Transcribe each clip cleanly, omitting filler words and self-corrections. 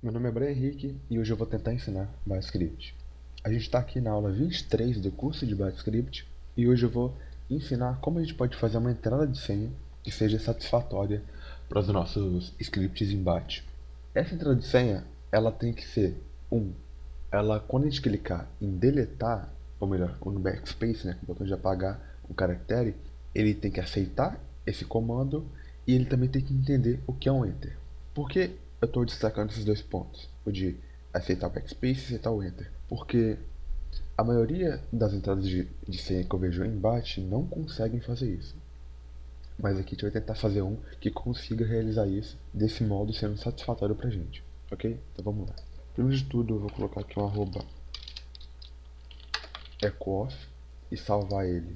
Meu nome é Brian Henrique e hoje eu vou tentar ensinar ByteScript. A gente está aqui na aula 23 do curso de ByteScript e hoje eu vou ensinar como a gente pode fazer uma entrada de senha que seja satisfatória para os nossos scripts em Byte. Essa entrada de senha, ela tem que ser quando a gente clicar em deletar, ou melhor, no backspace, né, o botão de apagar um caractere, ele tem que aceitar esse comando e ele também tem que entender o que é um enter. Por que eu estou destacando esses dois pontos? O de aceitar o backspace e aceitar o enter. Porque a maioria das entradas de senha que eu vejo em Byte não conseguem fazer isso. Mas aqui a gente vai tentar fazer um que consiga realizar isso desse modo sendo satisfatório pra gente. Ok? Então vamos lá. Primeiro de tudo eu vou colocar aqui um arroba echo-off e salvar ele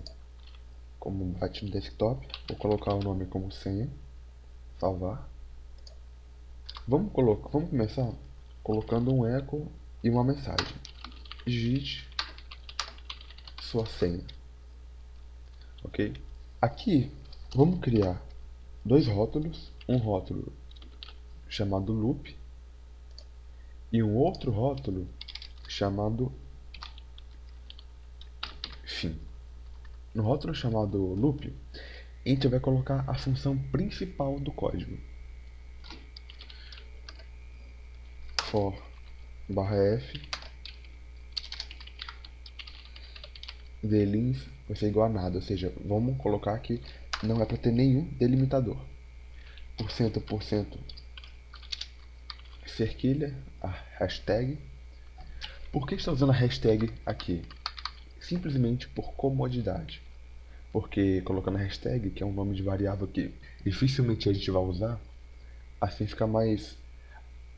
como Byte no desktop. Vou colocar o nome como senha. Salvar. Vamos começar colocando um echo e uma mensagem. Digite sua senha. Ok? Aqui, vamos criar dois rótulos. Um rótulo chamado loop e um outro rótulo chamado fim. No rótulo chamado loop, a gente vai colocar a função principal do código. For /f delins vai ser igual a nada, ou seja, vamos colocar que não é para ter nenhum delimitador. Por cento cerquilha, a hashtag. Por que está usando a hashtag aqui? Simplesmente por comodidade. Porque colocando a hashtag, que é um nome de variável que dificilmente a gente vai usar, assim fica mais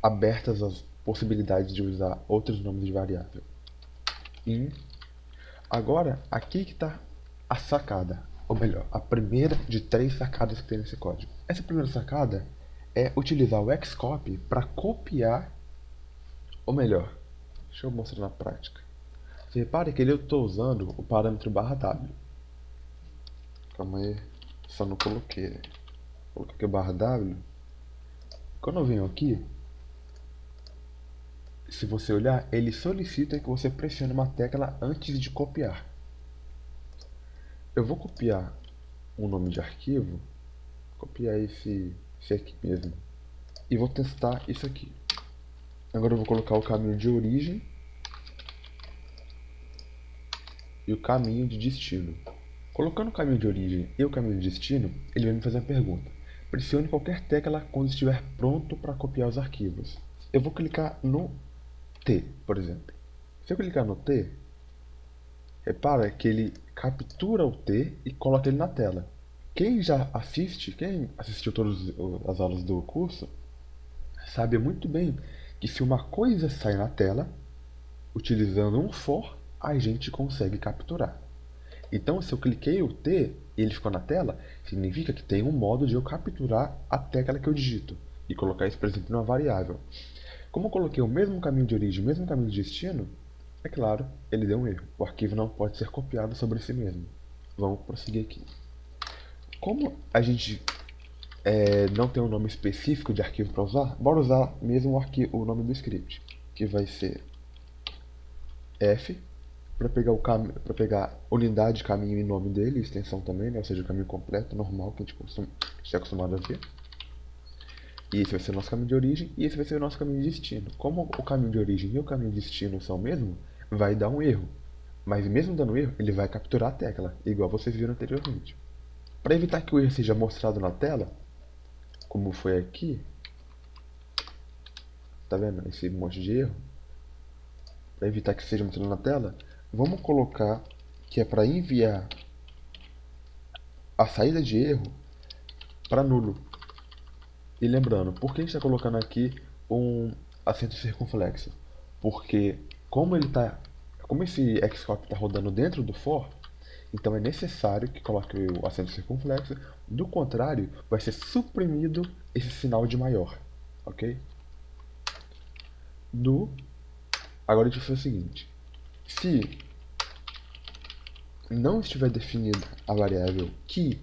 abertas as possibilidades de usar outros nomes de variável. Agora, aqui que está a sacada, ou melhor, a primeira de 3 sacadas que tem nesse código. Essa primeira sacada é utilizar o xcopy para copiar, ou melhor, deixa eu mostrar na prática. Você repare que eu estou usando o parâmetro /w. Calma aí, só não coloquei. Coloquei aqui o /w. Quando eu venho aqui, se você olhar, ele solicita que você pressione uma tecla antes de copiar. Eu vou copiar um nome de arquivo, copiar esse aqui mesmo, e vou testar isso aqui. Agora eu vou colocar o caminho de origem e o caminho de destino. Colocando o caminho de origem e o caminho de destino, ele vai me fazer uma pergunta. Pressione qualquer tecla quando estiver pronto para copiar os arquivos. Eu vou clicar no T, por exemplo. Se eu clicar no T, repara que ele captura o T e coloca ele na tela. Quem assistiu todas as aulas do curso, sabe muito bem que se uma coisa sai na tela, utilizando um for, a gente consegue capturar. Então, se eu cliquei o T e ele ficou na tela, significa que tem um modo de eu capturar a tecla que eu digito e colocar isso, por exemplo, numa variável. Como eu coloquei o mesmo caminho de origem, o mesmo caminho de destino, é claro, ele deu um erro. O arquivo não pode ser copiado sobre si mesmo. Vamos prosseguir aqui. Como a gente não tem um nome específico de arquivo para usar, bora usar mesmo o nome do script, que vai ser F, para pegar unidade, caminho e nome dele, extensão também, né? Ou seja, o caminho completo, normal, que a gente está acostumado a ver. E esse vai ser o nosso caminho de origem, e esse vai ser o nosso caminho de destino. Como o caminho de origem e o caminho de destino são o mesmo, vai dar um erro. Mas mesmo dando erro, ele vai capturar a tecla, igual vocês viram anteriormente. Para evitar que o erro seja mostrado na tela, como foi aqui, tá vendo esse monte de erro? Para evitar que seja mostrado na tela, vamos colocar que é para enviar a saída de erro para nulo. E lembrando, por que a gente está colocando aqui um acento circunflexo? Porque como esse xcopy está rodando dentro do for, então é necessário que coloque o acento circunflexo. Do contrário, vai ser suprimido esse sinal de maior, ok? Agora a gente vai fazer o seguinte: se não estiver definida a variável que,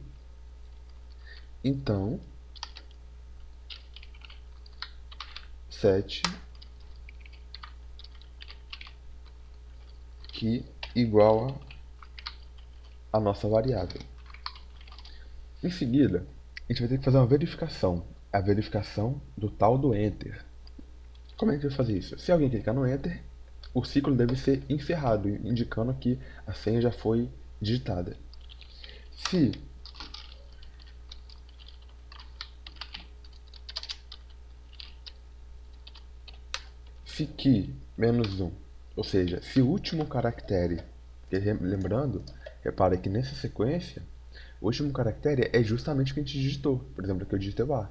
então set que igual a nossa variável. Em seguida, a gente vai ter que fazer uma verificação, a verificação do tal do enter. Como é que a gente vai fazer isso? Se alguém clicar no enter, o ciclo deve ser encerrado, indicando que a senha já foi digitada. Se key menos 1, ou seja, se o último caractere, lembrando, repara que nessa sequência, o último caractere é justamente o que a gente digitou. Por exemplo, aqui eu digitei o A.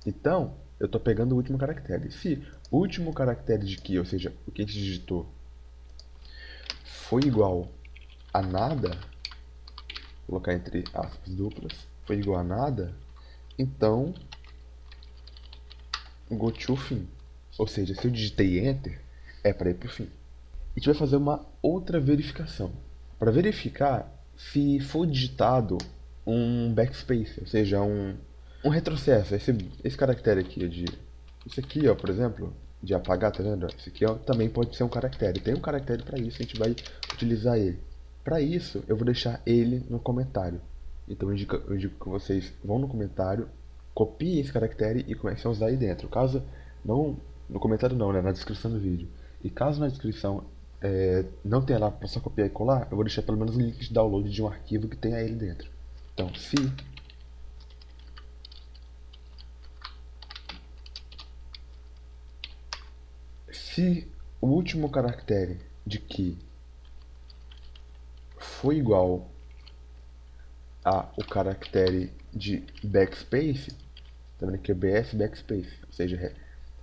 Então, eu estou pegando o último caractere. Se o último caractere de key, ou seja, o que a gente digitou, foi igual a nada, vou colocar entre aspas duplas, foi igual a nada, então go to fim. Ou seja, se eu digitei enter, é para ir para o fim. A gente vai fazer uma outra verificação. Para verificar se for digitado um backspace, ou seja, um retrocesso. Esse caractere aqui esse aqui, ó, por exemplo, de apagar, tá vendo? Esse aqui, ó, também pode ser um caractere. Tem um caractere para isso, a gente vai utilizar ele. Para isso, eu vou deixar ele no comentário. Então eu digo que vocês vão no comentário, copiem esse caractere e comecem a usar aí dentro. Caso não, no comentário não, né? Na descrição do vídeo. E caso na descrição não tenha lá para só copiar e colar, eu vou deixar pelo menos um link de download de um arquivo que tenha ele dentro. Então, se o último caractere de key foi igual a o caractere de backspace, tá vendo que é BS backspace, ou seja,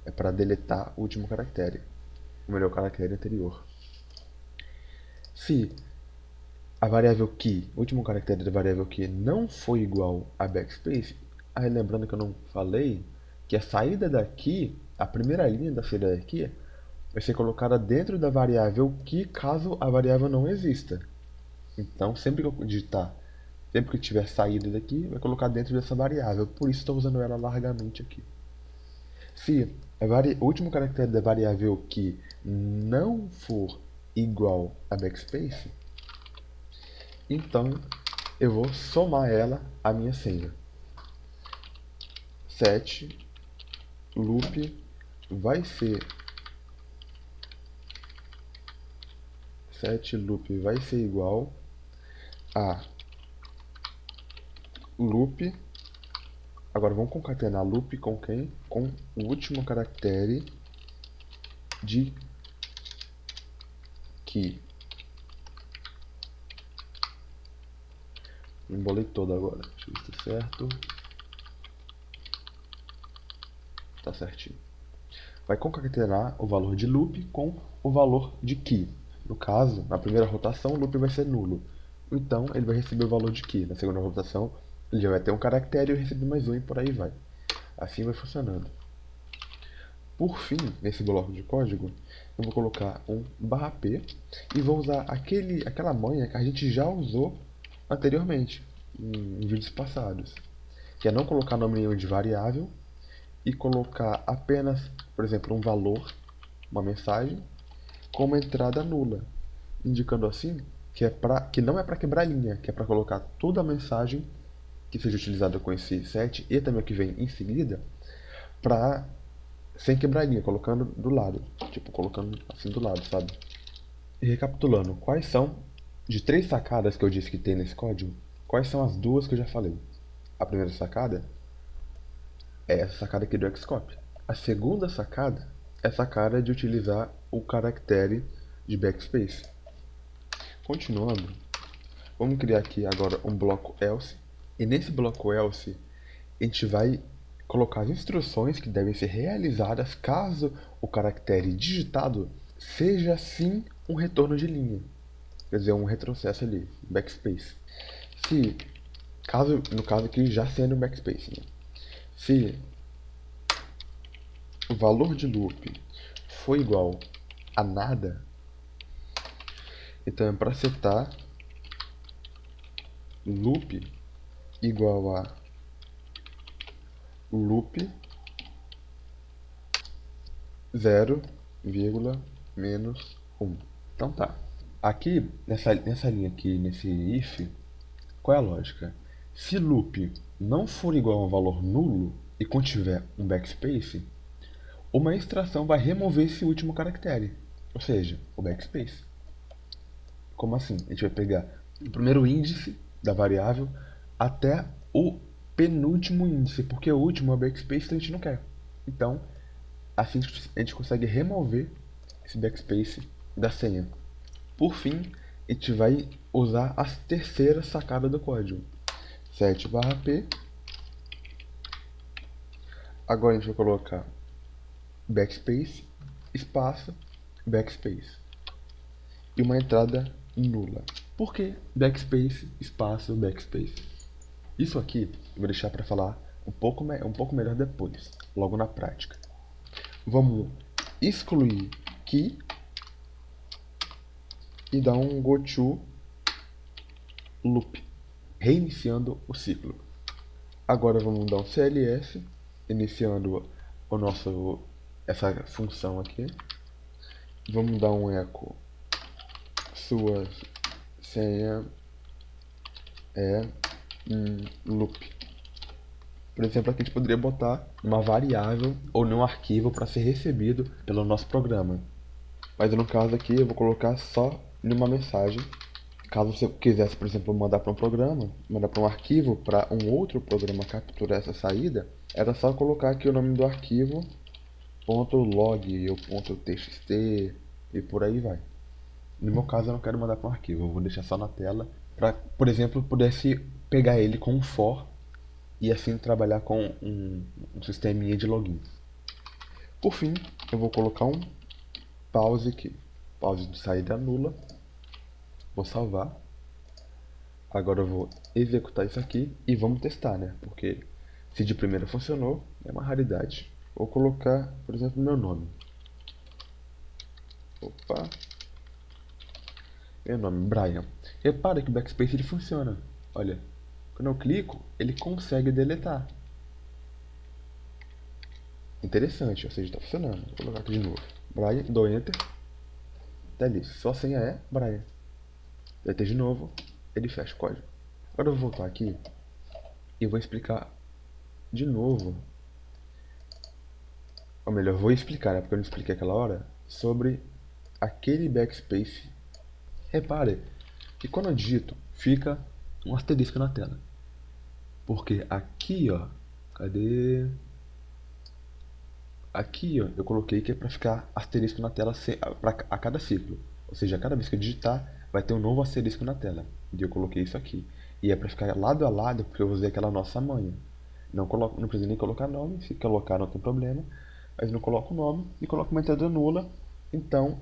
é para deletar o último caractere, ou melhor, o caractere anterior. Se a variável key, o último caractere da variável key não foi igual a backspace, aí lembrando que eu não falei que a saída daqui, a primeira linha da saída daqui, vai ser colocada dentro da variável key caso a variável não exista. Então, sempre que eu digitar, sempre que tiver saída daqui, vai colocar dentro dessa variável. Por isso estou usando ela largamente aqui. Se o último caractere da variável key não for igual a backspace, então eu vou somar ela à minha senha. Set loop vai ser igual a loop. Agora vamos concatenar loop com quem? Com o último caractere de key. Embolei todo agora. Deixa eu ver se tá certo. Tá certinho. Vai concatenar o valor de loop com o valor de key. No caso, na primeira rotação, o loop vai ser nulo. Então, ele vai receber o valor de key. Na segunda rotação, ele já vai ter um caractere e eu receber mais um e por aí vai. Assim vai funcionando. Por fim, nesse bloco de código, eu vou colocar um /p e vou usar aquela manha que a gente já usou anteriormente, em vídeos passados, que é não colocar nome nenhum de variável e colocar apenas, por exemplo, um valor, uma mensagem, com uma entrada nula, indicando assim que não é para quebrar linha, que é para colocar toda a mensagem que seja utilizada com esse set e também o que vem em seguida, sem quebrar linha, colocando do lado, tipo colocando assim do lado, sabe? E recapitulando, quais são, de 3 sacadas que eu disse que tem nesse código, quais são as duas que eu já falei? A primeira sacada é essa sacada aqui do Xcop. A segunda sacada é a sacada de utilizar o caractere de backspace. Continuando, vamos criar aqui agora um bloco else. E nesse bloco else, a gente vai colocar as instruções que devem ser realizadas caso o caractere digitado seja sim um retorno de linha. Quer dizer, um retrocesso ali, backspace. No caso aqui já sendo backspace, né? Se o valor de loop for igual a nada, então é para setar loop igual a loop 0, -1. Então tá. Aqui, nessa linha aqui, nesse if, qual é a lógica? Se loop não for igual a um valor nulo e contiver um backspace, uma extração vai remover esse último caractere, ou seja, o backspace. Como assim? A gente vai pegar o primeiro índice da variável até o penúltimo índice, porque o último é o backspace que a gente não quer. Então, assim a gente consegue remover esse backspace da senha. Por fim, a gente vai usar a terceira sacada do código. Set/p. Agora a gente vai colocar backspace, espaço, backspace. E uma entrada nula. Por que backspace, espaço, backspace? Isso aqui eu vou deixar para falar um pouco melhor depois, logo na prática. Vamos excluir key e dar um goto loop, reiniciando o ciclo. Agora vamos dar um cls, iniciando essa função aqui. Vamos dar um echo sua senha é loop. Por exemplo, aqui a gente poderia botar uma variável ou num arquivo para ser recebido pelo nosso programa. Mas no caso aqui eu vou colocar só numa mensagem. Caso você quisesse, por exemplo, mandar para um programa, mandar para um arquivo, para um outro programa capturar essa saída, era só colocar aqui o nome do arquivo, .log ou .txt e por aí vai. No meu caso eu não quero mandar para um arquivo, eu vou deixar só na tela para, por exemplo, pudesse pegar ele com um for e assim trabalhar com um sisteminha de login. Por fim, eu vou colocar um pause aqui, pause de saída nula. Vou salvar. Agora eu vou executar isso aqui e vamos testar, né? Porque se de primeira funcionou, é uma raridade. Vou colocar, por exemplo, meu nome. Opa. Meu nome, Brian. Repara que o backspace ele funciona. Olha, quando eu clico, ele consegue deletar. Interessante, ou seja, está funcionando. Vou colocar aqui de novo. Brian, dou Enter. Tá ali, sua senha é Brian. Enter de novo, ele fecha o código. Agora eu vou voltar aqui e vou explicar de novo. Ou melhor, vou explicar, né, porque eu não expliquei aquela hora, sobre aquele backspace. Repare que quando eu digito, fica um asterisco na tela. Porque aqui, ó, cadê? Aqui, ó, eu coloquei que é para ficar asterisco na tela a cada ciclo. Ou seja, a cada vez que eu digitar, vai ter um novo asterisco na tela. E eu coloquei isso aqui. E é para ficar lado a lado, porque eu usei aquela nossa manha. Não precisa nem colocar nome, se colocar não tem problema. Mas não coloco o nome e coloco uma entrada nula. Então,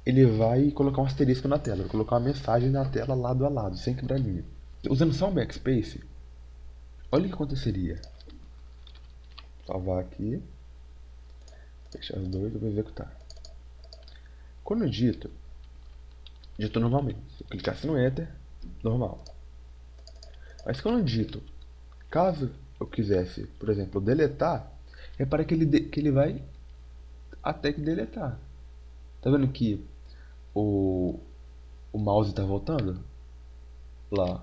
ele vai colocar um asterisco na tela. Vai colocar uma mensagem na tela lado a lado, sem quebrar linha. Usando só um backspace, olha o que aconteceria. Salvar aqui. Fechar os dois e vou executar. Quando eu digito normalmente. Se eu clicasse no Enter, normal. Mas quando eu digito, caso eu quisesse, por exemplo, deletar, repara que ele vai até que deletar. Tá vendo que o mouse está voltando? Lá.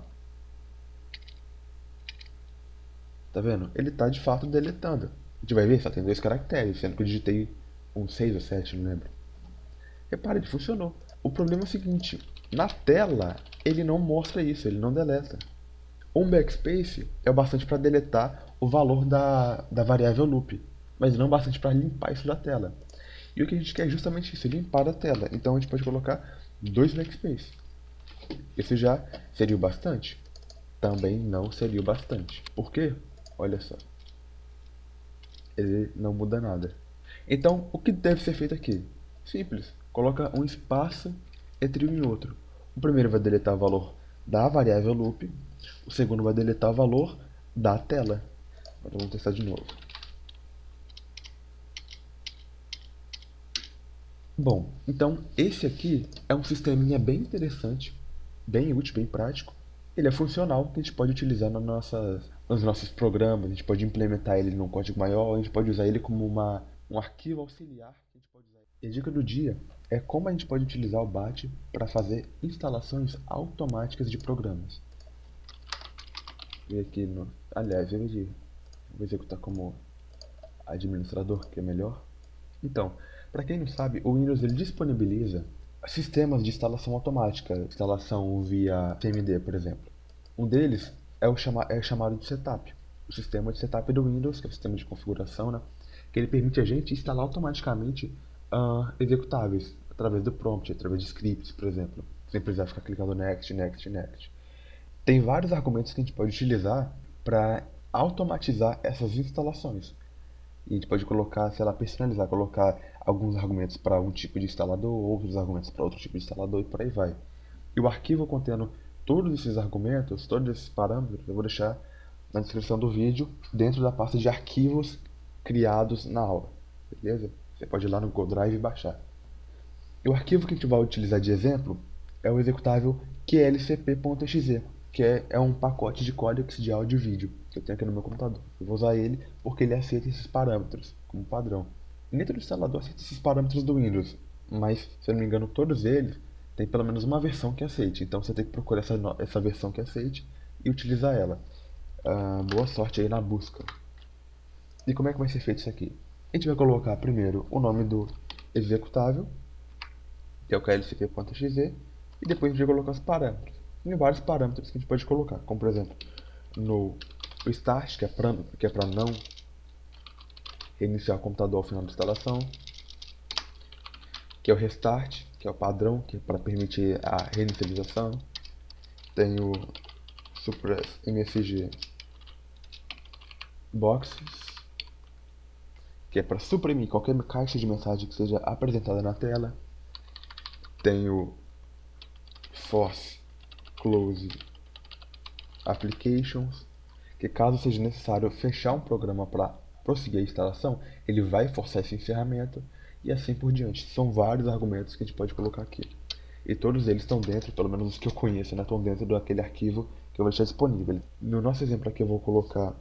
Tá vendo? Ele está de fato deletando. A gente vai ver, só tem 2 caracteres, sendo que eu digitei um 6 ou 7, não lembro. Repara, ele funcionou. O problema é o seguinte, na tela ele não mostra isso, ele não deleta. Um backspace é o bastante para deletar o valor da variável loop, mas não bastante para limpar isso da tela. E o que a gente quer é justamente isso, limpar a tela. Então a gente pode colocar 2 backspaces. Esse já seria o bastante? Também não seria o bastante. Por quê? Olha só. Ele não muda nada. Então, o que deve ser feito aqui? Simples. Coloca um espaço entre um e outro. O primeiro vai deletar o valor da variável loop. O segundo vai deletar o valor da tela. Agora vamos testar de novo. Bom, então esse aqui é um sisteminha bem interessante, bem útil, bem prático. Ele é funcional, que a gente pode utilizar nos nossos programas, a gente pode implementar ele num código maior, a gente pode usar ele como um arquivo auxiliar que a gente pode usar. E a dica do dia é como a gente pode utilizar o BAT para fazer instalações automáticas de programas. Vou aqui no, aliás, vou executar como administrador, que é melhor. Então, para quem não sabe, o Windows ele disponibiliza sistemas de instalação automática, instalação via CMD, por exemplo. Um deles é chamado de setup, o sistema de setup do Windows, que é o sistema de configuração, né? Que ele permite a gente instalar automaticamente executáveis através do prompt, através de scripts, por exemplo, sem precisar ficar clicando next, next, next. Tem vários argumentos que a gente pode utilizar para automatizar essas instalações. E a gente pode colocar, sei lá, personalizar, colocar alguns argumentos para um tipo de instalador, outros argumentos para outro tipo de instalador e por aí vai. E o arquivo contendo todos esses argumentos, todos esses parâmetros, eu vou deixar na descrição do vídeo, dentro da pasta de arquivos criados na aula. Beleza? Você pode ir lá no Google Drive e baixar. E o arquivo que a gente vai utilizar de exemplo é o executável qlcp.exe, que é um pacote de códex de áudio e vídeo que eu tenho aqui no meu computador. Eu vou usar ele porque ele aceita esses parâmetros como padrão. Nem todo instalador aceita esses parâmetros do Windows, mas, se eu não me engano, todos eles têm pelo menos uma versão que aceite. Então você tem que procurar essa versão que aceite e utilizar ela. Boa sorte aí na busca. E como é que vai ser feito isso aqui? A gente vai colocar primeiro o nome do executável, que é o klcp.exe, e depois a gente vai colocar os parâmetros. Tem vários parâmetros que a gente pode colocar, como por exemplo, no start, que é para não reiniciar o computador ao final da instalação, que é o restart, que é o padrão, que é para permitir a reinicialização. Tem o suppress msg boxes, que é para suprimir qualquer caixa de mensagem que seja apresentada na tela. Tem o force close applications, que caso seja necessário fechar um programa para prosseguir a instalação, ele vai forçar esse encerramento e assim por diante. São vários argumentos que a gente pode colocar aqui. E todos eles estão dentro, pelo menos os que eu conheço, né, estão dentro daquele arquivo que eu vou deixar disponível. No nosso exemplo aqui eu vou colocar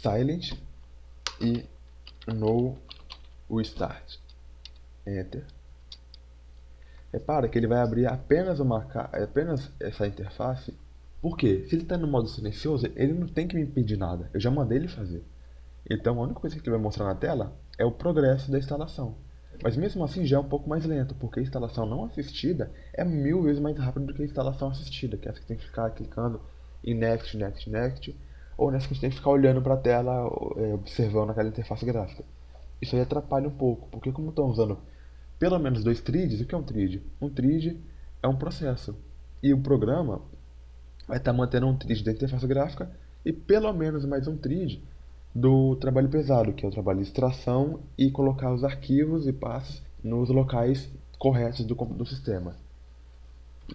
silent e no start. Enter. Repara que ele vai abrir apenas essa interface. Por quê? Se ele está no modo silencioso, ele não tem que me pedir nada. Eu já mandei ele fazer. Então a única coisa que ele vai mostrar na tela é o progresso da instalação. Mas mesmo assim já é um pouco mais lento, porque a instalação não assistida é 1000 vezes mais rápida do que a instalação assistida, que é essa que tem que ficar clicando em next, next, next, ou nessa que a gente tem que ficar olhando para a tela, observando aquela interface gráfica. Isso aí atrapalha um pouco, porque como estão usando pelo menos 2 threads, o que é um thread? Um thread é um processo, e o programa vai estar mantendo um thread da interface gráfica e pelo menos mais um thread do trabalho pesado, que é o trabalho de extração e colocar os arquivos e passos nos locais corretos do sistema.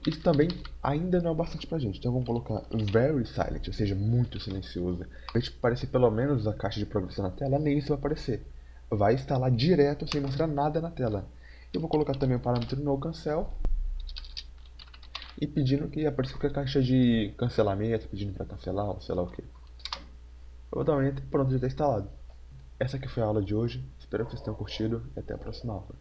Isso também ainda não é bastante pra gente, então vamos colocar very silent, ou seja, muito silencioso. Pra gente aparecer pelo menos a caixa de progressão na tela, nem isso vai aparecer. Vai instalar direto sem mostrar nada na tela. Eu vou colocar também o parâmetro no cancel e pedindo que apareça com a caixa de cancelamento, pedindo para cancelar ou sei lá o que. Eu vou dar um enter, pronto, já está instalado. Essa aqui foi a aula de hoje, espero que vocês tenham curtido e até a próxima aula.